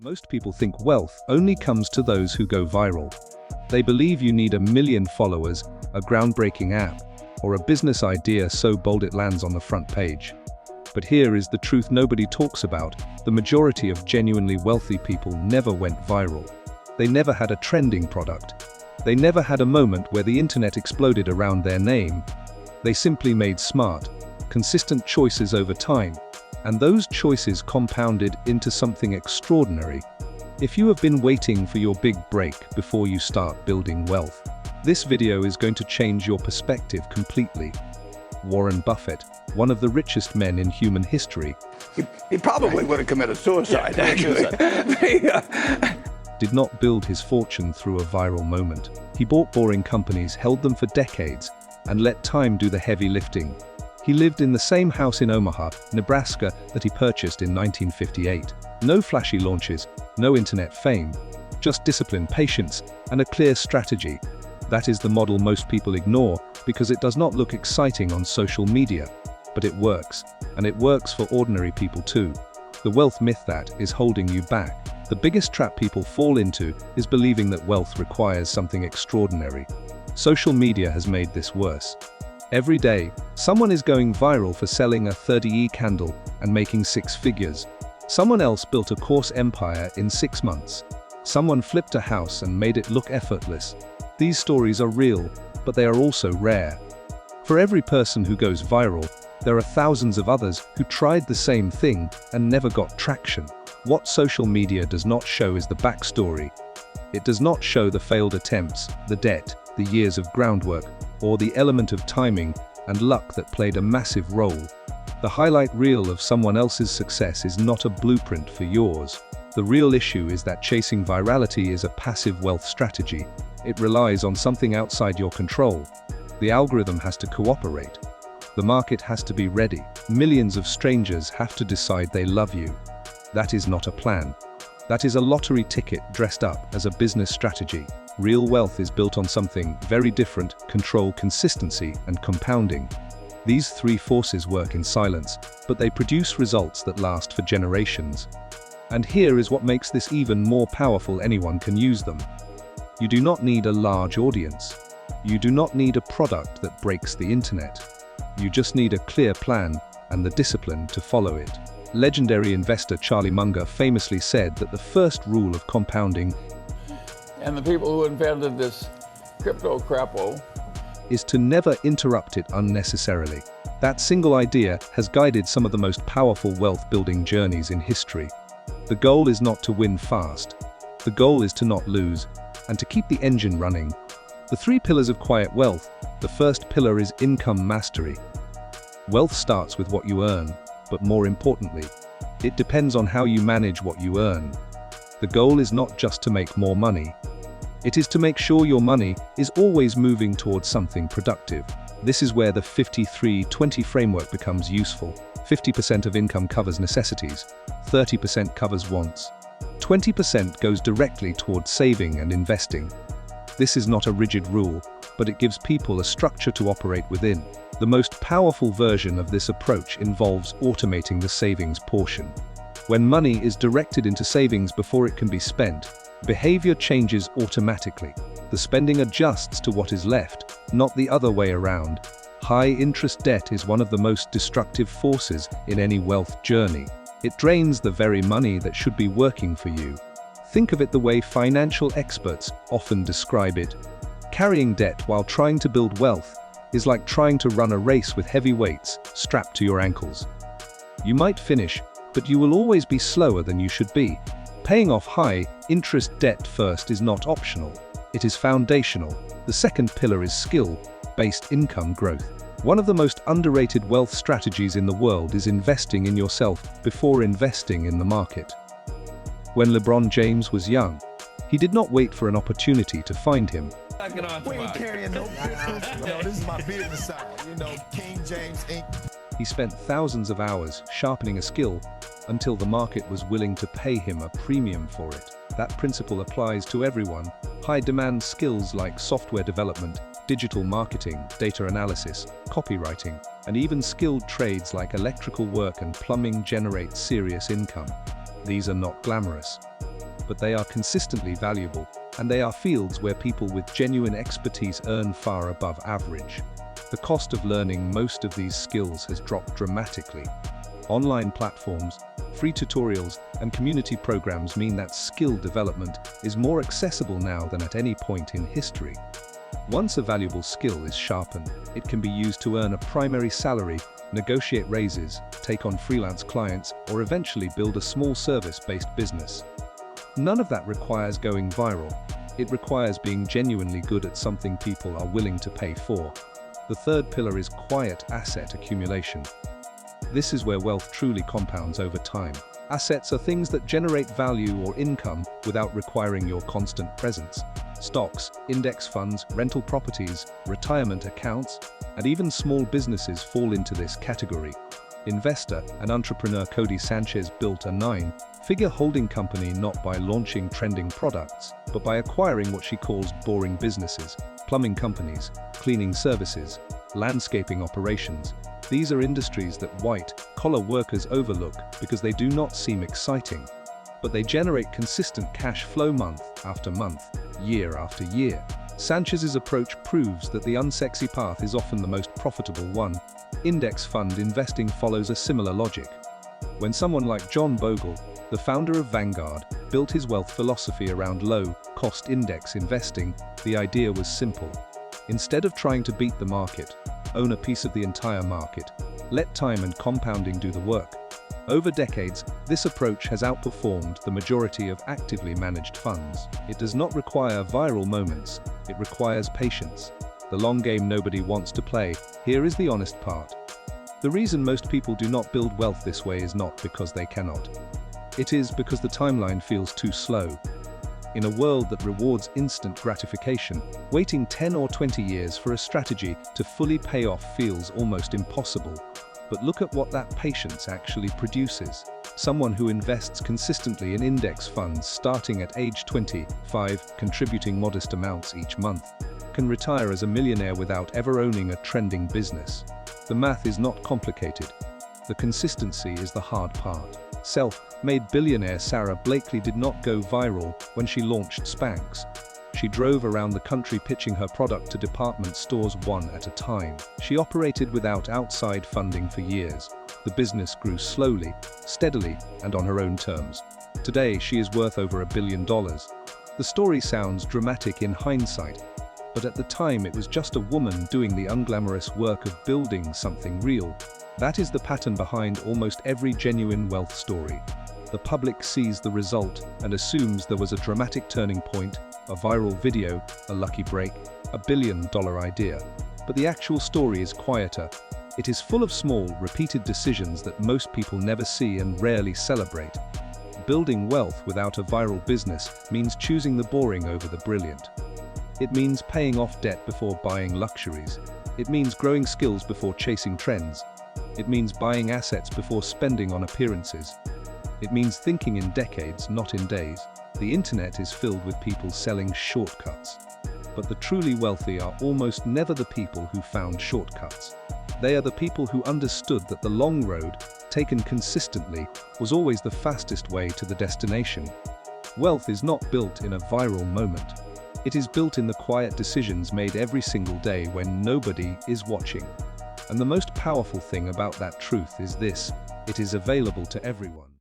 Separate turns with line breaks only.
Most people think wealth only comes to those who go viral. They believe you need 1 million followers, a groundbreaking app, or a business idea so bold it lands on the front page. But here is the truth nobody talks about. The majority of genuinely wealthy people never went viral. They never had a trending product. They never had a moment where the internet exploded around their name. They simply made smart, consistent choices over time. And those choices compounded into something extraordinary. If you have been waiting for your big break before you start building wealth, this video is going to change your perspective completely. Warren Buffett, one of the richest men in human history,
He probably would have committed suicide, actually.
did not build his fortune through a viral moment. He bought boring companies, held them for decades, and let time do the heavy lifting. He lived in the same house in Omaha, Nebraska that he purchased in 1958. No flashy launches, no internet fame, just discipline, patience, and a clear strategy. That is the model most people ignore because it does not look exciting on social media. But it works, and it works for ordinary people too. The wealth myth that is holding you back. The biggest trap people fall into is believing that wealth requires something extraordinary. Social media has made this worse. Every day, someone is going viral for selling a 30e candle and making 6 figures. Someone else built a course empire in 6 months. Someone flipped a house and made it look effortless. These stories are real, but they are also rare. For every person who goes viral, there are thousands of others who tried the same thing and never got traction. What social media does not show is the backstory. It does not show the failed attempts, the debt, the years of groundwork, or the element of timing and luck that played a massive role. The highlight reel of someone else's success is not a blueprint for yours. The real issue is that chasing virality is a passive wealth strategy. It relies on something outside your control. The algorithm has to cooperate. The market has to be ready. Millions of strangers have to decide they love you. That is not a plan. That is a lottery ticket dressed up as a business strategy. Real wealth is built on something very different: control, consistency, and compounding. These 3 forces work in silence, but they produce results that last for generations. And here is what makes this even more powerful: anyone can use them. You do not need a large audience. You do not need a product that breaks the internet. You just need a clear plan and the discipline to follow it. Legendary investor Charlie Munger famously said that the first rule of compounding
And the people who invented this crypto crapo
is to never interrupt it unnecessarily. That single idea has guided some of the most powerful wealth-building journeys in history. The goal is not to win fast. The goal is to not lose, and to keep the engine running. The 3 pillars of quiet wealth. The first pillar is income mastery. Wealth starts with what you earn, but more importantly, it depends on how you manage what you earn. The goal is not just to make more money. It is to make sure your money is always moving towards something productive. This is where the 53-20 framework becomes useful. 50% of income covers necessities, 30% covers wants, 20% goes directly towards saving and investing. This is not a rigid rule, but it gives people a structure to operate within. The most powerful version of this approach involves automating the savings portion. When money is directed into savings before it can be spent, behavior changes automatically. The spending adjusts to what is left, not the other way around. High-interest debt is one of the most destructive forces in any wealth journey. It drains the very money that should be working for you. Think of it the way financial experts often describe it. Carrying debt while trying to build wealth is like trying to run a race with heavy weights strapped to your ankles. You might finish, but you will always be slower than you should be. Paying off high-interest debt first is not optional. It is foundational. The second pillar is skill-based income growth. One of the most underrated wealth strategies in the world is investing in yourself before investing in the market. When LeBron James was young, he did not wait for an opportunity to find him.
We ain't carrying no business. No, this is my business side. King James Inc.
He spent thousands of hours sharpening a skill until the market was willing to pay him a premium for it. That principle applies to everyone. High-demand skills like software development, digital marketing, data analysis, copywriting, and even skilled trades like electrical work and plumbing generate serious income. These are not glamorous, but they are consistently valuable, and they are fields where people with genuine expertise earn far above average. The cost of learning most of these skills has dropped dramatically. Online platforms, free tutorials, and community programs mean that skill development is more accessible now than at any point in history. Once a valuable skill is sharpened, it can be used to earn a primary salary, negotiate raises, take on freelance clients, or eventually build a small service-based business. None of that requires going viral. It requires being genuinely good at something people are willing to pay for. The third pillar is quiet asset accumulation. This is where wealth truly compounds over time. Assets are things that generate value or income without requiring your constant presence. Stocks, index funds, rental properties, retirement accounts, and even small businesses fall into this category. Investor and entrepreneur Cody Sanchez built a nine-figure holding company not by launching trending products, but by acquiring what she calls boring businesses, plumbing companies, cleaning services, landscaping operations. These are industries that white-collar workers overlook because they do not seem exciting, but they generate consistent cash flow month after month, year after year. Sanchez's approach proves that the unsexy path is often the most profitable one. Index fund investing follows a similar logic. When someone like John Bogle, the founder of Vanguard, built his wealth philosophy around low-cost index investing, the idea was simple. Instead of trying to beat the market, own a piece of the entire market. Let time and compounding do the work. Over decades, this approach has outperformed the majority of actively managed funds. It does not require viral moments, it requires patience. The long game nobody wants to play. Here is the honest part. The reason most people do not build wealth this way is not because they cannot. It is because the timeline feels too slow. In a world that rewards instant gratification, waiting 10 or 20 years for a strategy to fully pay off feels almost impossible. But look at what that patience actually produces. Someone who invests consistently in index funds starting at age 25, contributing modest amounts each month, can retire as a millionaire without ever owning a trending business. The math is not complicated. The consistency is the hard part. Self-made billionaire Sarah Blakely did not go viral when she launched Spanx. She drove around the country pitching her product to department stores one at a time. She operated without outside funding for years. The business grew slowly, steadily, and on her own terms. Today, she is worth over $1 billion. The story sounds dramatic in hindsight, but at the time it was just a woman doing the unglamorous work of building something real. That is the pattern behind almost every genuine wealth story. The public sees the result and assumes there was a dramatic turning point, a viral video, a lucky break, a $1 billion idea. But the actual story is quieter. It is full of small, repeated decisions that most people never see and rarely celebrate. Building wealth without a viral business means choosing the boring over the brilliant. It means paying off debt before buying luxuries. It means growing skills before chasing trends. It means buying assets before spending on appearances. It means thinking in decades, not in days. The internet is filled with people selling shortcuts. But the truly wealthy are almost never the people who found shortcuts. They are the people who understood that the long road, taken consistently, was always the fastest way to the destination. Wealth is not built in a viral moment. It is built in the quiet decisions made every single day when nobody is watching. And the most powerful thing about that truth is this: it is available to everyone.